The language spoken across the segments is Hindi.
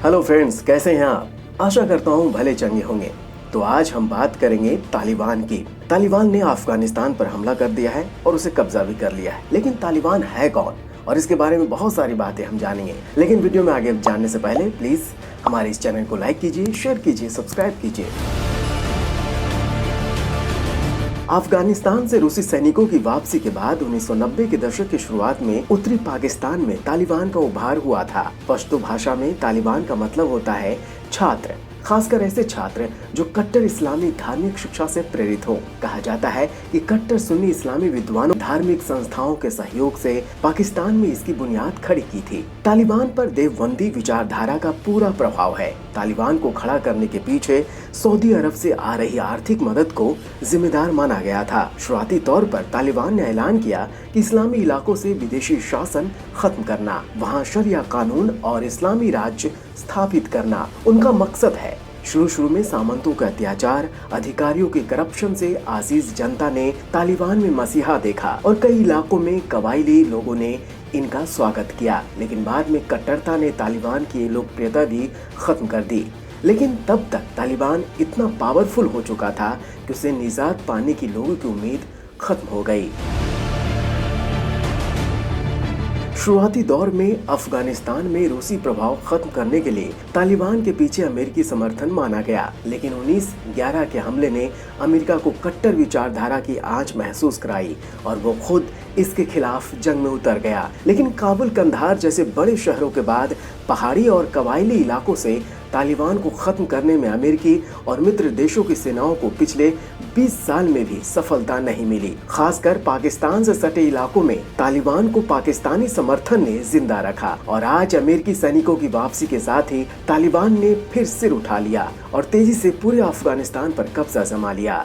हेलो फ्रेंड्स, कैसे हैं आप? आशा करता हूँ भले चंगे होंगे। तो आज हम बात करेंगे तालिबान की। तालिबान ने अफगानिस्तान पर हमला कर दिया है और उसे कब्जा भी कर लिया है। लेकिन तालिबान है कौन और इसके बारे में बहुत सारी बातें हम जानेंगे। लेकिन वीडियो में आगे जानने से पहले प्लीज हमारे इस चैनल को लाइक कीजिए, शेयर कीजिए, सब्सक्राइब कीजिए। अफगानिस्तान से रूसी सैनिकों की वापसी के बाद 1990 के दशक की शुरुआत में उत्तरी पाकिस्तान में तालिबान का उभार हुआ था। पश्तो भाषा में तालिबान का मतलब होता है छात्र, खासकर ऐसे छात्र जो कट्टर इस्लामी धार्मिक शिक्षा से प्रेरित हो। कहा जाता है कि कट्टर सुन्नी इस्लामी विद्वानों धार्मिक संस्थाओं के सहयोग से पाकिस्तान में इसकी बुनियाद खड़ी की थी। तालिबान पर देवबंदी विचारधारा का पूरा प्रभाव है। तालिबान को खड़ा करने के पीछे सऊदी अरब से आ रही आर्थिक मदद को जिम्मेदार माना गया था। शुरुआती तौर पर तालिबान ने ऐलान किया कि इस्लामी इलाकों से विदेशी शासन खत्म करना, वहाँ शरिया कानून और इस्लामी राज्य स्थापित करना उनका मकसद है। शुरू में सामंतों का अत्याचार, अधिकारियों के करप्शन से आजीज जनता ने तालिबान में मसीहा देखा और कई इलाकों में कबायली लोगों ने इनका स्वागत किया। लेकिन बाद में कट्टरता ने तालिबान की लोकप्रियता भी खत्म कर दी। लेकिन तब तक तालिबान इतना पावरफुल हो चुका था कि उसे निजात पाने की लोगों की उम्मीद खत्म हो गई। शुरुआती दौर में अफगानिस्तान में रूसी प्रभाव खत्म करने के लिए तालिबान के पीछे अमेरिकी समर्थन माना गया। लेकिन 1911 के हमले ने अमेरिका को कट्टर विचारधारा की आंच महसूस कराई और वो खुद इसके खिलाफ जंग में उतर गया। लेकिन काबुल, कंधार जैसे बड़े शहरों के बाद पहाड़ी और कबायली इलाकों से तालिबान को खत्म करने में अमेरिकी और मित्र देशों की सेनाओं को पिछले 20 साल में भी सफलता नहीं मिली। खासकर पाकिस्तान से सटे इलाकों में तालिबान को पाकिस्तानी समर्थन ने जिंदा रखा और आज अमेरिकी सैनिकों की वापसी के साथ ही तालिबान ने फिर सिर उठा लिया और तेजी से पूरे अफगानिस्तान पर कब्जा जमा लिया।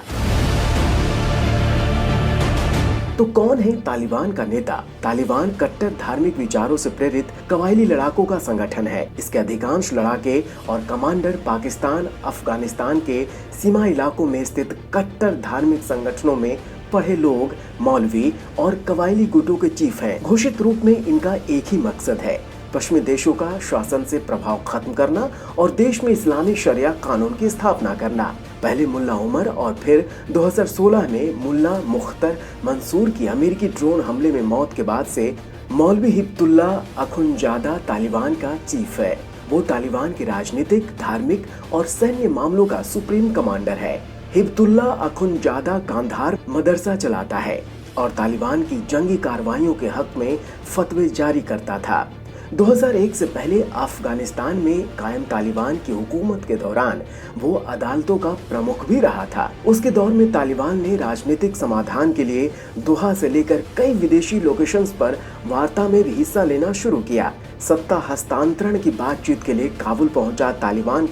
तो कौन है तालिबान का नेता? तालिबान कट्टर धार्मिक विचारों से प्रेरित कबायली लड़ाकों का संगठन है। इसके अधिकांश लड़ाके और कमांडर पाकिस्तान, अफगानिस्तान के सीमा इलाकों में स्थित कट्टर धार्मिक संगठनों में पढ़े लोग, मौलवी और कबायली गुटों के चीफ हैं। घोषित रूप में इनका एक ही मकसद है, पश्चिमी देशों का शासन से प्रभाव खत्म करना और देश में इस्लामी शरिया कानून की स्थापना करना। पहले मुल्ला उमर और फिर 2016 में मुल्ला मुख्तर मंसूर की अमेरिकी ड्रोन हमले में मौत के बाद से मौलवी हिब्तुल्ला अखुनजादा तालिबान का चीफ है। वो तालिबान के राजनीतिक, धार्मिक और सैन्य मामलों का सुप्रीम कमांडर है। हिब्तुल्ला अखुनजादा कांधार मदरसा चलाता है और तालिबान की जंगी कार्रवाइयों के हक में फतवे जारी करता था। 2001 से पहले अफगानिस्तान में कायम तालिबान की हुकूमत के दौरान वो अदालतों का प्रमुख भी रहा था। उसके दौर में तालिबान ने राजनीतिक समाधान के लिए दोहा से लेकर कई विदेशी लोकेशंस पर वार्ता में भी हिस्सा लेना शुरू किया। सत्ता हस्तांतरण की बातचीत के लिए काबुल पहुंचा तालिबान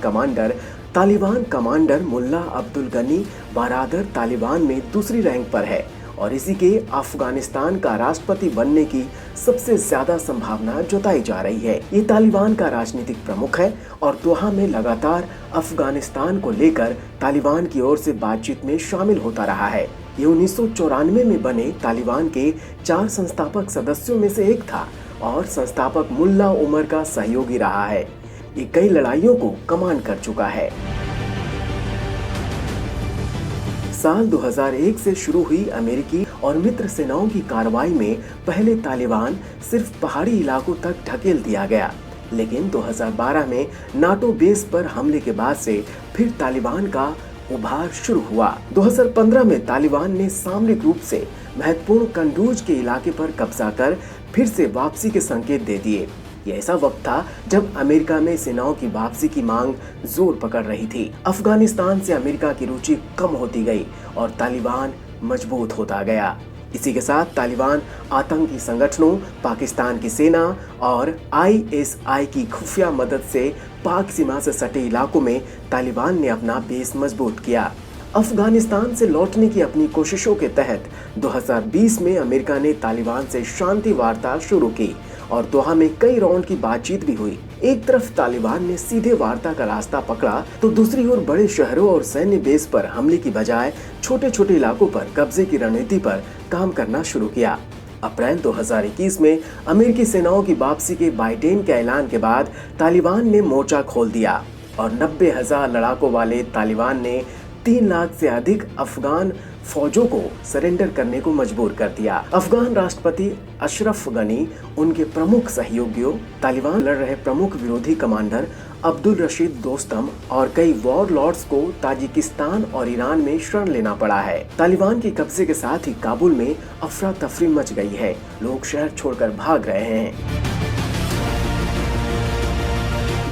कमांडर मुल्ला अब्दुल गनी बरादर तालिबान में दूसरी रैंक पर है और इसी के अफगानिस्तान का राष्ट्रपति बनने की सबसे ज्यादा संभावना जताई जा रही है। ये तालिबान का राजनीतिक प्रमुख है और दोहा में लगातार अफगानिस्तान को लेकर तालिबान की ओर से बातचीत में शामिल होता रहा है। ये 1994 में बने तालिबान के 4 संस्थापक सदस्यों में से एक था और संस्थापक मुल्ला उमर का सहयोगी रहा है। ये कई लड़ाइयों को कमांड कर चुका है। साल 2001 से शुरू हुई अमेरिकी और मित्र सेनाओं की कार्रवाई में पहले तालिबान सिर्फ पहाड़ी इलाकों तक ढकेल दिया गया। लेकिन 2012 में नाटो बेस पर हमले के बाद से फिर तालिबान का उभार शुरू हुआ। 2015 में तालिबान ने सामरिक रूप से महत्वपूर्ण कंडूज के इलाके पर कब्जा कर फिर से वापसी के संकेत दे दिए। यह ऐसा वक्त था जब अमेरिका में सेनाओं की वापसी की मांग जोर पकड़ रही थी। अफगानिस्तान से अमेरिका की रुचि कम होती गई और तालिबान मजबूत होता गया। इसी के साथ तालिबान आतंकी संगठनों, पाकिस्तान की सेना और ISI की खुफिया मदद से पाक सीमा से सटे इलाकों में तालिबान ने अपना बेस मजबूत किया। अफगानिस्तान से लौटने की अपनी कोशिशों के तहत 2020 में अमेरिका ने तालिबान से शांति वार्ता शुरू की और दोहा में कई राउंड की बातचीत भी हुई। एक तरफ तालिबान ने सीधे वार्ता का रास्ता पकड़ा तो दूसरी ओर बड़े शहरों और सैन्य बेस पर हमले की बजाय छोटे छोटे इलाकों पर कब्जे की रणनीति पर काम करना शुरू किया। अप्रैल 2021 में अमेरिकी सेनाओं की वापसी के बाइडेन के ऐलान के बाद तालिबान ने मोर्चा खोल दिया और 90,000 लड़ाकों वाले तालिबान ने 3 लाख से अधिक अफगान फौजों को सरेंडर करने को मजबूर कर दिया। अफगान राष्ट्रपति अशरफ गनी, उनके प्रमुख सहयोगियों, तालिबान लड़ रहे प्रमुख विरोधी कमांडर अब्दुल रशीद दोस्तम और कई वॉरलॉर्ड्स को ताजिकिस्तान और ईरान में शरण लेना पड़ा है। तालिबान के कब्जे के साथ ही काबुल में अफरा तफरी मच गई है। लोग शहर छोड़कर भाग रहे हैं।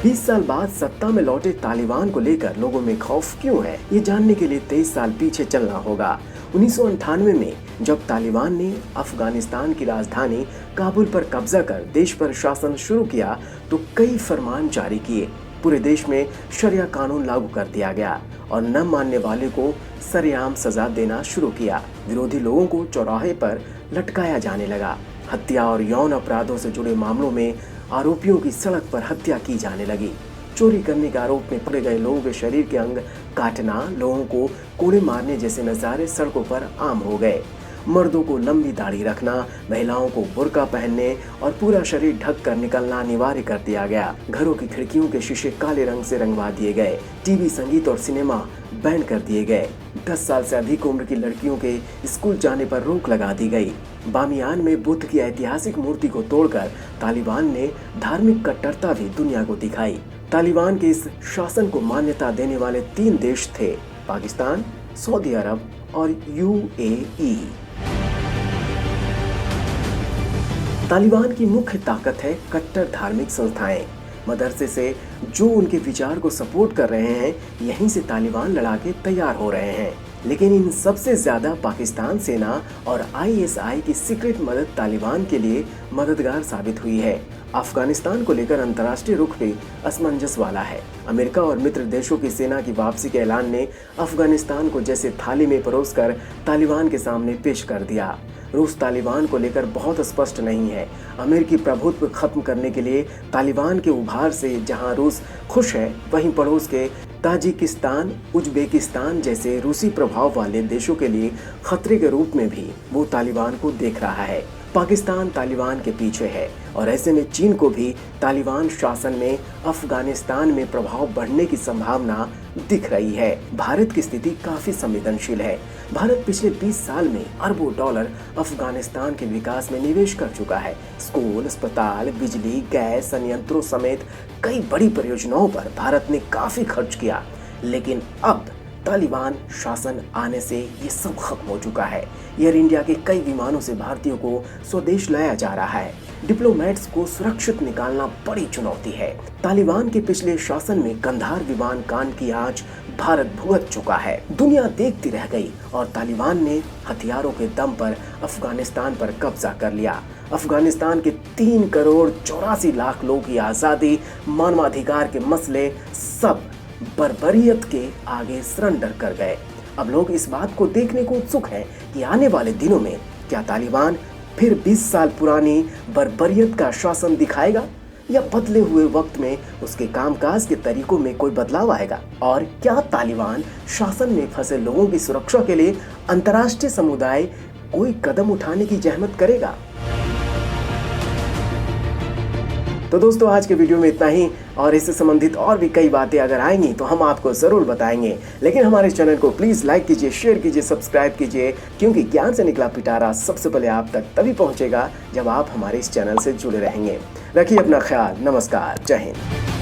20 साल बाद सत्ता में लौटे तालिबान को लेकर लोगों में खौफ क्यों है, ये जानने के लिए 23 साल पीछे चलना होगा। 1998 में जब तालिबान ने अफगानिस्तान की राजधानी काबुल पर कब्जा कर देश पर शासन शुरू किया तो कई फरमान जारी किए। पूरे देश में शरिया कानून लागू कर दिया गया और न मानने वाले को सरेआम सजा देना शुरू किया। विरोधी लोगों को चौराहे पर लटकाया जाने लगा। हत्या और यौन अपराधों से जुड़े मामलों में आरोपियों की सड़क पर हत्या की जाने लगी। चोरी करने के आरोप में पकड़े गए लोगों के शरीर के अंग काटना, लोगों को कोड़े मारने जैसे नजारे सड़कों पर आम हो गए। मर्दों को लंबी दाढ़ी रखना, महिलाओं को बुर्का पहनने और पूरा शरीर ढक कर निकलना अनिवार्य कर दिया गया। घरों की खिड़कियों के शीशे काले रंग से रंगवा दिए गए। टीवी, संगीत और सिनेमा बैन कर दिए गए। 10 साल से अधिक उम्र की लड़कियों के स्कूल जाने पर रोक लगा दी गई। बामियान में बुद्ध की ऐतिहासिक मूर्ति को तोड़कर तालिबान ने धार्मिक कट्टरता भी दुनिया को दिखाई। तालिबान के इस शासन को मान्यता देने वाले 3 देश थे, पाकिस्तान, सऊदी अरब और UAE। तालिबान की मुख्य ताकत है कट्टर धार्मिक संस्थाएं। मदरसे से जो उनके विचार को सपोर्ट कर रहे हैं, यहीं से तालिबान लड़ाके तैयार हो रहे हैं। लेकिन इन सबसे ज्यादा पाकिस्तान सेना और ISI की सीक्रेट मदद तालिबान के लिए मददगार साबित हुई है। अफगानिस्तान को लेकर अंतर्राष्ट्रीय रुख भी असमंजस वाला है। अमेरिका और मित्र देशों की सेना की वापसी के ऐलान ने अफगानिस्तान को जैसे थाली में परोसकर तालिबान के सामने पेश कर दिया। रूस तालिबान को लेकर बहुत स्पष्ट नहीं है। अमेरिकी प्रभुत्व खत्म करने के लिए तालिबान के उभार से जहां रूस खुश है, वहीं पड़ोस के ताजिकिस्तान, उज्बेकिस्तान जैसे रूसी प्रभाव वाले देशों के लिए खतरे के रूप में भी वो तालिबान को देख रहा है। पाकिस्तान तालिबान के पीछे है और ऐसे में चीन को भी तालिबान शासन में अफगानिस्तान में प्रभाव बढ़ने की संभावना दिख रही है। भारत की स्थिति काफी संवेदनशील है। भारत पिछले 20 साल में अरबों डॉलर अफगानिस्तान के विकास में निवेश कर चुका है। स्कूल, अस्पताल, बिजली, गैस संयंत्रों समेत कई बड़ी परियोजनाओं पर भारत ने काफी खर्च किया। लेकिन अब तालिबान शासन आने से ये सब खत्म हो चुका है। एयर इंडिया के कई विमानों से भारतीयों को स्वदेश लाया जा रहा है। डिप्लोमेट्स को सुरक्षित निकालना बड़ी चुनौती है। तालिबान के पिछले शासन में कंधार विमान कांड की आंच भारत भुगत चुका है। दुनिया देखती रह गई और तालिबान ने हथियारों के दम पर अफगानिस्तान पर कब्जा कर लिया। अफगानिस्तान के 3 करोड़ 84 लाख लोगों की आजादी, मानवाधिकार के मसले सब बर्बरियत के आगे सरेंडर कर गए। अब लोग इस बात को देखने को उत्सुक हैं कि आने वाले दिनों में क्या तालिबान फिर 20 साल पुरानी बर्बरियत का शासन दिखाएगा या बदले हुए वक्त में उसके कामकाज के तरीकों में कोई बदलाव आएगा। और क्या तालिबान शासन में फंसे लोगों की सुरक्षा के लिए अंतर्राष्ट्रीय समुदाय कोई कदम उठाने की जहमत करेगा। तो दोस्तों, आज के वीडियो में इतना ही और इससे संबंधित और भी कई बातें अगर आएंगी तो हम आपको जरूर बताएंगे। लेकिन हमारे चैनल को प्लीज लाइक कीजिए, शेयर कीजिए, सब्सक्राइब कीजिए, क्योंकि ज्ञान से निकला पिटारा सबसे पहले आप तक तभी पहुंचेगा जब आप हमारे इस चैनल से जुड़े रहेंगे। रखिए अपना ख्याल। नमस्कार। जय हिंद।